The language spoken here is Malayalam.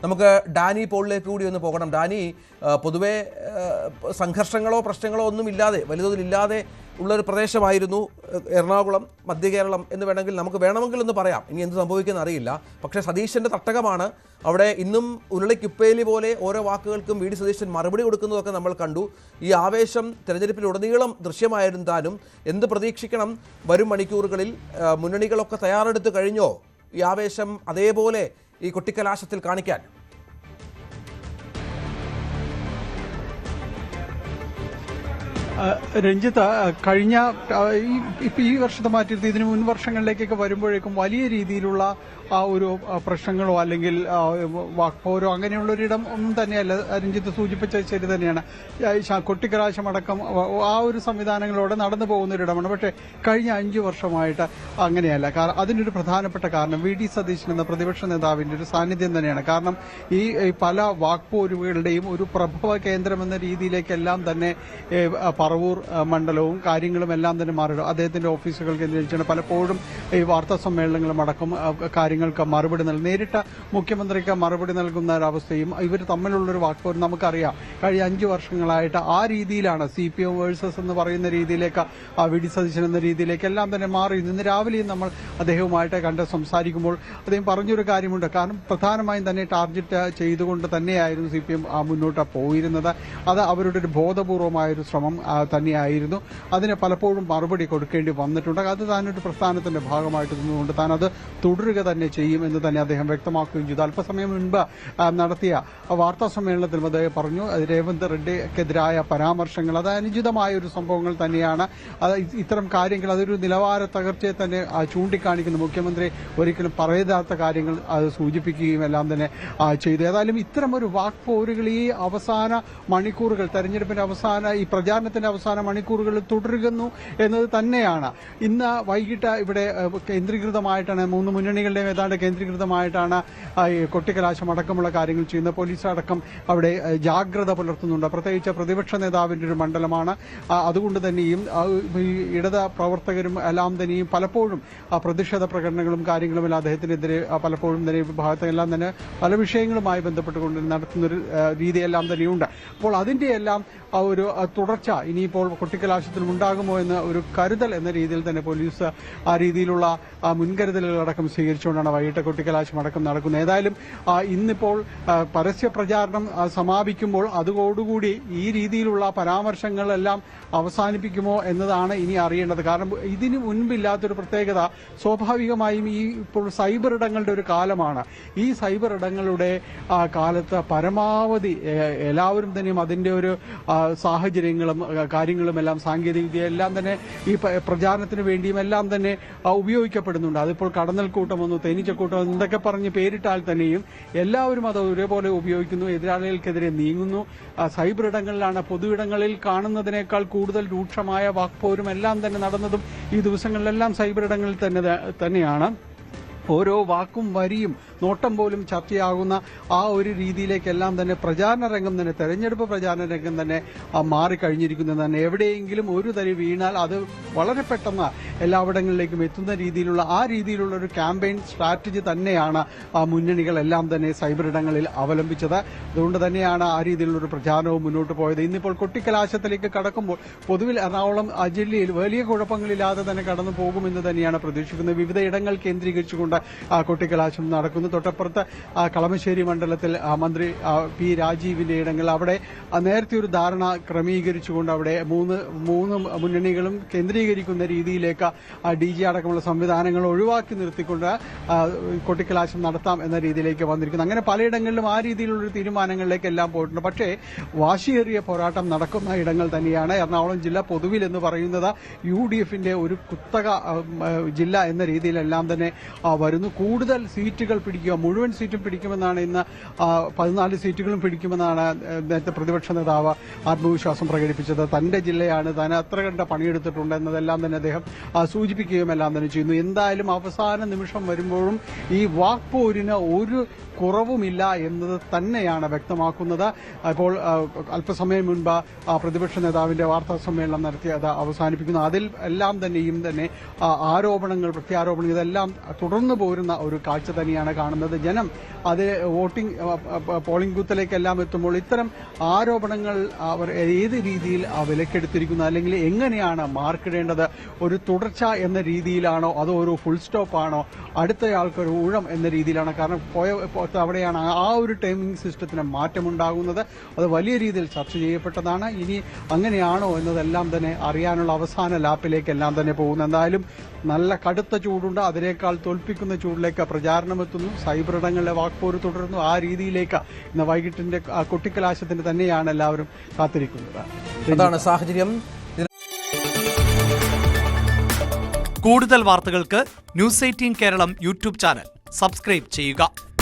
നമുക്ക് ഡാനി പോളിലേക്ക് കൂടി ഒന്ന് പോകണം. ഡാനി, പൊതുവെ സംഘർഷങ്ങളോ പ്രശ്നങ്ങളോ ഒന്നും ഇല്ലാതെ വലുതോതിലില്ലാതെ ഉള്ളൊരു പ്രദേശമായിരുന്നു എറണാകുളം, മധ്യ കേരളം എന്ന് വേണമെങ്കിൽ ഒന്ന് പറയാം. ഇനി എന്ത് സംഭവിക്കുമെന്ന് അറിയില്ല. പക്ഷേ സതീശൻ്റെ തട്ടകമാണ് അവിടെ. ഇന്നും ഉരുളക്കുപ്പേലി പോലെ ഓരോ വാക്കുകൾക്കും വി ഡി സതീശൻ മറുപടി കൊടുക്കുന്നതൊക്കെ നമ്മൾ കണ്ടു. ഈ ആവേശം തെരഞ്ഞെടുപ്പിലുടനീളം ദൃശ്യമായിരുന്നു. താനും എന്ത് പ്രതീക്ഷിക്കണം? വരും മണിക്കൂറുകളിൽ മുന്നണികളൊക്കെ തയ്യാറെടുത്ത് കഴിഞ്ഞോ ഈ ആവേശം അതേപോലെ ഈ കൊട്ടിക്കലാശത്തിൽ കാണിക്കാൻ? രഞ്ജിത്ത്, കഴിഞ്ഞ ഈ വർഷത്തെ മാറ്റിയിരുത്തി ഇതിന് മുൻ വർഷങ്ങളിലേക്കൊക്കെ വരുമ്പോഴേക്കും വലിയ രീതിയിലുള്ള ആ ഒരു പ്രശ്നങ്ങളോ അല്ലെങ്കിൽ വാക്പോരോ അങ്ങനെയുള്ളൊരിടം ഒന്നും തന്നെയല്ല. രഞ്ജിത്ത് സൂചിപ്പിച്ചത് ശരി തന്നെയാണ്. കൊട്ടിക്കലാശമടക്കം ആ ഒരു സംവിധാനങ്ങളോടെ നടന്നു പോകുന്നൊരിടമാണ്. പക്ഷേ കഴിഞ്ഞ 5 വർഷമായിട്ട് അങ്ങനെയല്ല. കാരണം അതിനൊരു പ്രധാനപ്പെട്ട കാരണം വി ഡി സതീശൻ എന്ന പ്രതിപക്ഷ നേതാവിന്റെ ഒരു സാന്നിധ്യം തന്നെയാണ്. കാരണം ഈ പല വാക്പോരുകളുടെയും ഒരു പ്രഭവ കേന്ദ്രം എന്ന രീതിയിലേക്കെല്ലാം തന്നെ പറവൂർ മണ്ഡലവും കാര്യങ്ങളും എല്ലാം തന്നെ മാറിയിടും. അദ്ദേഹത്തിന്റെ ഓഫീസുകൾ കേന്ദ്രീകരിച്ചാണ് പലപ്പോഴും ഈ വാർത്താ സമ്മേളനങ്ങളും അടക്കം കാര്യങ്ങൾക്ക് മറുപടി നേരിട്ട് മുഖ്യമന്ത്രിക്ക് മറുപടി നൽകുന്ന ഒരവസ്ഥയും ഇവർ തമ്മിലുള്ളൊരു വാക്പോരും നമുക്കറിയാം. കഴിഞ്ഞ 5 വർഷങ്ങളായിട്ട് ആ രീതിയിലാണ് CPM വേഴ്സസ് എന്ന് പറയുന്ന രീതിയിലേക്ക് വി ഡി സതീശൻ എന്ന രീതിയിലേക്ക് എല്ലാം തന്നെ മാറി. ഇന്ന് രാവിലെയും നമ്മൾ അദ്ദേഹവുമായിട്ട് കണ്ട് സംസാരിക്കുമ്പോൾ അദ്ദേഹം പറഞ്ഞൊരു കാര്യമുണ്ട്. കാരണം പ്രധാനമായും തന്നെ ടാർഗറ്റ് ചെയ്തുകൊണ്ട് തന്നെയായിരുന്നു CPM മുന്നോട്ട് പോയിരുന്നത്. അത് അവരുടെ ഒരു ബോധപൂർവമായൊരു ശ്രമം തന്നെയായിരുന്നു. അതിന് പലപ്പോഴും മറുപടി കൊടുക്കേണ്ടി വന്നിട്ടുണ്ട്. അത് താനൊരു പ്രസ്ഥാനത്തിന്റെ ഭാഗമായിട്ട് നിന്നുകൊണ്ട് താൻ അത് തുടരുക തന്നെ ചെയ്യുമെന്ന് തന്നെ അദ്ദേഹം വ്യക്തമാക്കുകയും ചെയ്തു. അല്പസമയം മുൻപ് നടത്തിയ വാർത്താ സമ്മേളനത്തിൽ അദ്ദേഹം പറഞ്ഞു രേവന്ത് റെഡ്ഡിക്കെതിരായ പരാമർശങ്ങൾ അത് അനുചിതമായ ഒരു സംഭവങ്ങൾ തന്നെയാണ്. ഇത്തരം കാര്യങ്ങൾ അതൊരു നിലവാര തകർച്ചയെ തന്നെ ചൂണ്ടിക്കാണിക്കുന്നു. മുഖ്യമന്ത്രി ഒരിക്കലും പറയാത്ത കാര്യങ്ങൾ അത് സൂചിപ്പിക്കുകയും എല്ലാം തന്നെ ചെയ്തു. ഏതായാലും ഇത്തരം ഒരു വാക്പോരുകൾ ഈ അവസാന മണിക്കൂറുകൾ, തെരഞ്ഞെടുപ്പിന്റെ ഈ പ്രചാരണത്തിന്റെ അവസാന മണിക്കൂറുകളിൽ തുടരുന്നു എന്നത് തന്നെയാണ്. ഇന്ന് വൈകിട്ട് ഇവിടെ കേന്ദ്രീകൃതമായിട്ടാണ് 3 മുന്നണികളുടെയും ഏതാണ്ട് കേന്ദ്രീകൃതമായിട്ടാണ് കൊട്ടിക്കലാശം അടക്കമുള്ള കാര്യങ്ങൾ ചെയ്യുന്നത്. പോലീസ് അടക്കം അവിടെ ജാഗ്രത പുലർത്തുന്നുണ്ട്. പ്രത്യേകിച്ച് പ്രതിപക്ഷ നേതാവിന്റെ ഒരു മണ്ഡലമാണ്. അതുകൊണ്ട് തന്നെയും ഇടത് പ്രവർത്തകരും എല്ലാം തന്നെയും പലപ്പോഴും പ്രതിഷേധ പ്രകടനങ്ങളും കാര്യങ്ങളുമെല്ലാം അദ്ദേഹത്തിനെതിരെ പലപ്പോഴും തന്നെ വിഭാഗത്തെല്ലാം തന്നെ പല വിഷയങ്ങളുമായി ബന്ധപ്പെട്ടുകൊണ്ട് നടത്തുന്നൊരു രീതിയെല്ലാം തന്നെയുണ്ട്. അപ്പോൾ അതിന്റെ എല്ലാം ഒരു തുടർച്ച ഇനിയിപ്പോൾ കൊട്ടിക്കലാശത്തിലും ഉണ്ടാകുമോ എന്ന ഒരു കരുതൽ എന്ന രീതിയിൽ തന്നെ പോലീസ് ആ രീതിയിലുള്ള മുൻകരുതലുകളടക്കം സ്വീകരിച്ചുകൊണ്ടാണ് വൈകിട്ട് കൊട്ടിക്കലാശം അടക്കം നടക്കുന്നത്. ഏതായാലും ഇന്നിപ്പോൾ പരസ്യ പ്രചാരണം സമാപിക്കുമ്പോൾ അതോടുകൂടി ഈ രീതിയിലുള്ള പരാമർശങ്ങളെല്ലാം അവസാനിപ്പിക്കുമോ എന്നതാണ് ഇനി അറിയേണ്ടത്. കാരണം ഇതിനു മുൻപില്ലാത്തൊരു പ്രത്യേകത സ്വാഭാവികമായും ഈ ഇപ്പോൾ സൈബർ ഇടങ്ങളുടെ ഒരു കാലമാണ്. ഈ സൈബർ ഇടങ്ങളുടെ കാലത്ത് പരമാവധി എല്ലാവരും തന്നെയും അതിന്റെ ഒരു സാഹചര്യങ്ങളും കാര്യങ്ങളും എല്ലാം സാങ്കേതികവിദ്യ എല്ലാം തന്നെ ഈ പ്രചാരണത്തിന് വേണ്ടിയും എല്ലാം തന്നെ ഉപയോഗിക്കപ്പെടുന്നുണ്ട്. അതിപ്പോൾ കടന്നൽക്കൂട്ടമെന്നോ തേനീച്ചക്കൂട്ടം എന്തൊക്കെ പറഞ്ഞ് പേരിട്ടാൽ തന്നെയും എല്ലാവരും അത് ഒരേപോലെ ഉപയോഗിക്കുന്നു, എതിരാളികൾക്കെതിരെ നീങ്ങുന്നു. സൈബർ ഇടങ്ങളിലാണ് പൊതു ഇടങ്ങളിൽ കാണുന്നതിനേക്കാൾ കൂടുതൽ രൂക്ഷമായ വാക്പോരും എല്ലാം തന്നെ നടന്നതും ഈ ദിവസങ്ങളിലെല്ലാം സൈബർ ഇടങ്ങളിൽ തന്നെയാണ്. ഓരോ വാക്കും വരിയും നോട്ടം പോലും ചർച്ചയാകുന്ന ആ ഒരു രീതിയിലേക്കെല്ലാം തന്നെ പ്രചാരണ രംഗം തന്നെ, തെരഞ്ഞെടുപ്പ് പ്രചാരണ രംഗം തന്നെ മാറിക്കഴിഞ്ഞിരിക്കുന്നത് തന്നെ. എവിടെയെങ്കിലും ഒരു തരി വീണാൽ അത് വളരെ പെട്ടെന്ന് എല്ലായിടങ്ങളിലേക്കും എത്തുന്ന രീതിയിലുള്ള ആ രീതിയിലുള്ള ഒരു ക്യാമ്പയിൻ സ്ട്രാറ്റജി തന്നെയാണ് മുന്നണികളെല്ലാം തന്നെ സൈബർ ഇടങ്ങളിൽ അവലംബിച്ചത്. അതുകൊണ്ട് തന്നെയാണ് ആ രീതിയിലുള്ളൊരു പ്രചാരണവും മുന്നോട്ട് പോയത്. ഇന്നിപ്പോൾ കൊട്ടിക്കലാശത്തിലേക്ക് കടക്കുമ്പോൾ പൊതുവിൽ എറണാകുളം ജില്ലയിൽ വലിയ കുഴപ്പങ്ങളില്ലാതെ തന്നെ കടന്നു പോകുമെന്ന് തന്നെയാണ് പ്രതീക്ഷിക്കുന്നത്. വിവിധ ഇടങ്ങൾ കേന്ദ്രീകരിച്ചുകൊണ്ട് കൊട്ടിക്കലാശം നടക്കുന്നു. തൊട്ടപ്പുറത്ത് കളമശ്ശേരി മണ്ഡലത്തിൽ മന്ത്രി പി രാജീവിന്റെ ഇടങ്ങൾ, അവിടെ നേരത്തെ ഒരു ധാരണ ക്രമീകരിച്ചുകൊണ്ട് അവിടെ മൂന്ന് മുന്നണികളും കേന്ദ്രീകരിക്കുന്ന രീതിയിലേക്ക് DG അടക്കമുള്ള സംവിധാനങ്ങൾ ഒഴിവാക്കി നിർത്തിക്കൊണ്ട് കൊട്ടിക്കലാശം നടത്താം എന്ന രീതിയിലേക്ക് വന്നിരിക്കുന്നു. അങ്ങനെ പലയിടങ്ങളിലും ആ രീതിയിലുള്ള തീരുമാനങ്ങളിലേക്ക് എല്ലാം പോയിട്ടുണ്ട്. പക്ഷേ വാശിയേറിയ പോരാട്ടം നടക്കുന്ന ഇടങ്ങൾ തന്നെയാണ്. എറണാകുളം ജില്ല പൊതുവിൽ എന്ന് പറയുന്നത് UDFന്റെ ഒരു കുത്തക ജില്ല എന്ന രീതിയിലെല്ലാം തന്നെ വരുന്നു. കൂടുതൽ സീറ്റുകൾ പിടിക്കുക, മുഴുവൻ സീറ്റും പിടിക്കുമെന്നാണ് ഇന്ന് 14 സീറ്റുകളും പിടിക്കുമെന്നാണ് നേരത്തെ പ്രതിപക്ഷ നേതാവ് ആത്മവിശ്വാസം പ്രകടിപ്പിച്ചത്. തന്റെ ജില്ലയാണ്, താൻ അത്ര കണ്ട പണിയെടുത്തിട്ടുണ്ട് എന്നതെല്ലാം തന്നെ അദ്ദേഹം സൂചിപ്പിക്കുകയും എല്ലാം തന്നെ ചെയ്യുന്നു. എന്തായാലും അവസാന നിമിഷം വരുമ്പോഴും ഈ വാക്പോരിന് ഒരു കുറവുമില്ല എന്നത് തന്നെയാണ് വ്യക്തമാക്കുന്നത്. ഇപ്പോൾ അല്പസമയം മുൻപ് പ്രതിപക്ഷ നേതാവിന്റെ വാർത്താ സമ്മേളനം നടത്തി അത് അവസാനിപ്പിക്കുന്നു. അതിൽ എല്ലാം തന്നെ ആരോപണങ്ങൾ, പ്രത്യാരോപണങ്ങൾ ഇതെല്ലാം തുടർന്നു പോരുന്ന ഒരു കാഴ്ച തന്നെയാണ് കാണുന്നത്. ജനം അത് പോളിംഗ് ബൂത്തിലേക്കെല്ലാം എത്തുമ്പോൾ ഇത്തരം ആരോപണങ്ങൾ അവർ ഏത് രീതിയിൽ വിലക്കെടുത്തിരിക്കുന്നു, അല്ലെങ്കിൽ എങ്ങനെയാണ് മാർക്കിടേണ്ടത്, ഒരു തുടർച്ച എന്ന രീതിയിലാണോ അതോ ഒരു ഫുൾ സ്റ്റോപ്പ് ആണോ, അടുത്തയാൾക്കൊരു ഊഴം എന്ന രീതിയിലാണ്. കാരണം അവിടെയാണ് ആ ഒരു ടൈമിംഗ് സിസ്റ്റത്തിന് മാറ്റമുണ്ടാകുന്നത്. അത് വലിയ രീതിയിൽ ചർച്ച ചെയ്യപ്പെട്ടതാണ്. ഇനി അങ്ങനെയാണോ എന്നതെല്ലാം തന്നെ അറിയാനുള്ള അവസാന ലാപ്പിലേക്കെല്ലാം തന്നെ പോകുന്നു. എന്തായാലും നല്ല കടുത്ത ചൂടുണ്ട്. അതിനേക്കാൾ തോൽപ്പിക്കുന്ന ചൂടിലേക്ക് പ്രചാരണം എത്തുന്നു. സൈബർ ഇടങ്ങളിലെ വാക്പോര് തുടരുന്നു. ആ രീതിയിലേക്ക് ഇന്ന് വൈകിട്ടിന്റെ കൊട്ടിക്കലാശത്തിന് തന്നെയാണ് എല്ലാവരും കാത്തിരിക്കുന്നത്. അതാണ് സാഹചര്യം. കൂടുതൽ വാർത്തകൾക്ക് news 18 Keralam YouTube channel subscribe ചെയ്യുക.